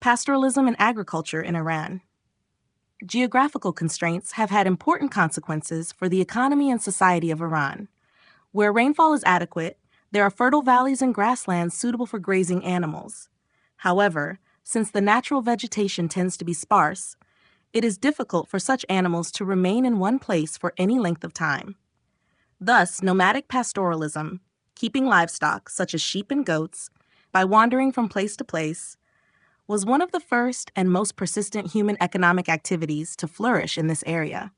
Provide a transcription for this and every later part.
Pastoralism and agriculture in Iran. Geographical constraints have had important consequences for the economy and society of Iran. Where rainfall is adequate, there are fertile valleys and grasslands suitable for grazing animals. However, since the natural vegetation tends to be sparse, it is difficult for such animals to remain in one place for any length of time. Thus, nomadic pastoralism, keeping livestock such as sheep and goats, by wandering from place to place, was one of the first and most persistent human economic activities to flourish in this area.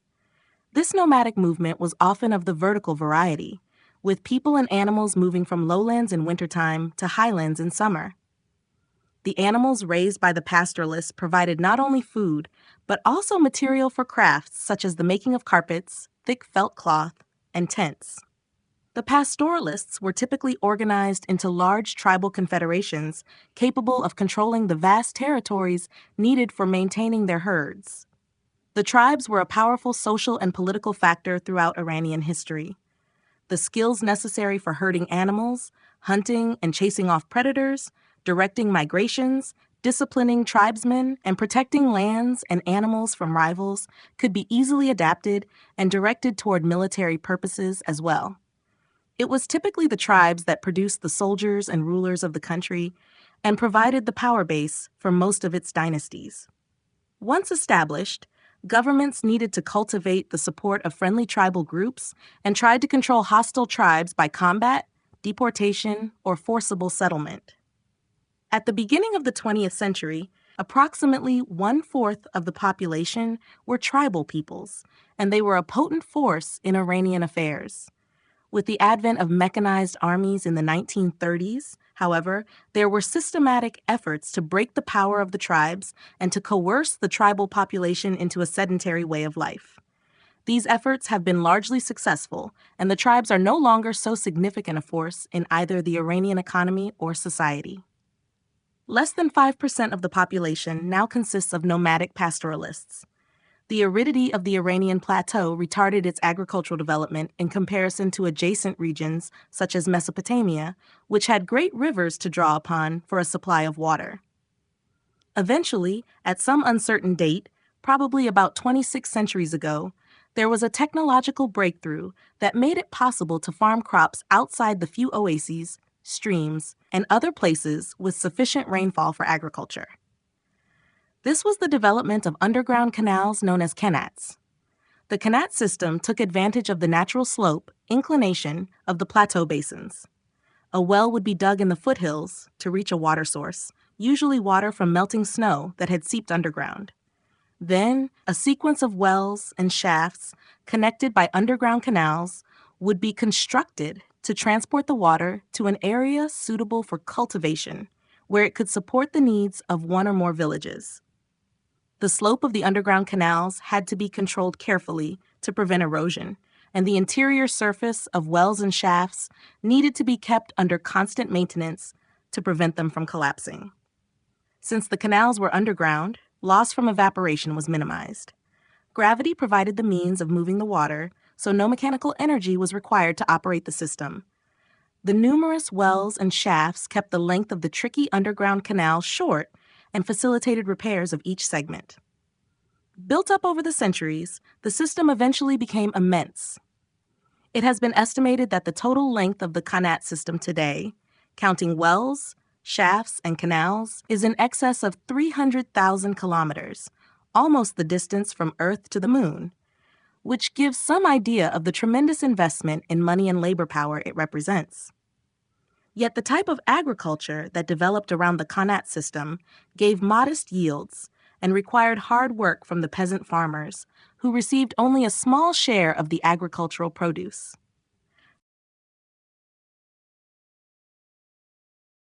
This nomadic movement was often of the vertical variety, with people and animals moving from lowlands in wintertime to highlands in summer. The animals raised by the pastoralists provided not only food, but also material for crafts such as the making of carpets, thick felt cloth, and tents. The pastoralists were typically organized into large tribal confederations capable of controlling the vast territories needed for maintaining their herds. The tribes were a powerful social and political factor throughout Iranian history. The skills necessary for herding animals, hunting and chasing off predators, directing migrations, disciplining tribesmen, and protecting lands and animals from rivals could be easily adapted and directed toward military purposes as well. It was typically the tribes that produced the soldiers and rulers of the country and provided the power base for most of its dynasties. Once established, governments needed to cultivate the support of friendly tribal groups and tried to control hostile tribes by combat, deportation, or forcible settlement. At the beginning of the 20th century, approximately 1/4 of the population were tribal peoples, and they were a potent force in Iranian affairs. With the advent of mechanized armies in the 1930s, however, there were systematic efforts to break the power of the tribes and to coerce the tribal population into a sedentary way of life. These efforts have been largely successful, and the tribes are no longer so significant a force in either the Iranian economy or society. Less than 5% of the population now consists of nomadic pastoralists. The aridity of the Iranian plateau retarded its agricultural development in comparison to adjacent regions such as Mesopotamia, which had great rivers to draw upon for a supply of water. Eventually, at some uncertain date, probably about 26 centuries ago, there was a technological breakthrough that made it possible to farm crops outside the few oases, streams, and other places with sufficient rainfall for agriculture. This was the development of underground canals known as kanats. The kanat system took advantage of the natural slope, inclination, of the plateau basins. A well would be dug in the foothills to reach a water source, usually water from melting snow that had seeped underground. Then, a sequence of wells and shafts connected by underground canals would be constructed to transport the water to an area suitable for cultivation, where it could support the needs of one or more villages. The slope of the underground canals had to be controlled carefully to prevent erosion, and the interior surface of wells and shafts needed to be kept under constant maintenance to prevent them from collapsing. Since the canals were underground, loss from evaporation was minimized. Gravity provided the means of moving the water, so no mechanical energy was required to operate the system. The numerous wells and shafts kept the length of the tricky underground canal short and facilitated repairs of each segment. Built up over the centuries, the system eventually became immense. It has been estimated that the total length of the kanat system today, counting wells, shafts, and canals, is in excess of 300,000 kilometers, almost the distance from Earth to the Moon, which gives some idea of the tremendous investment in money and labor power it represents. Yet the type of agriculture that developed around the kanat system gave modest yields and required hard work from the peasant farmers, who received only a small share of the agricultural produce.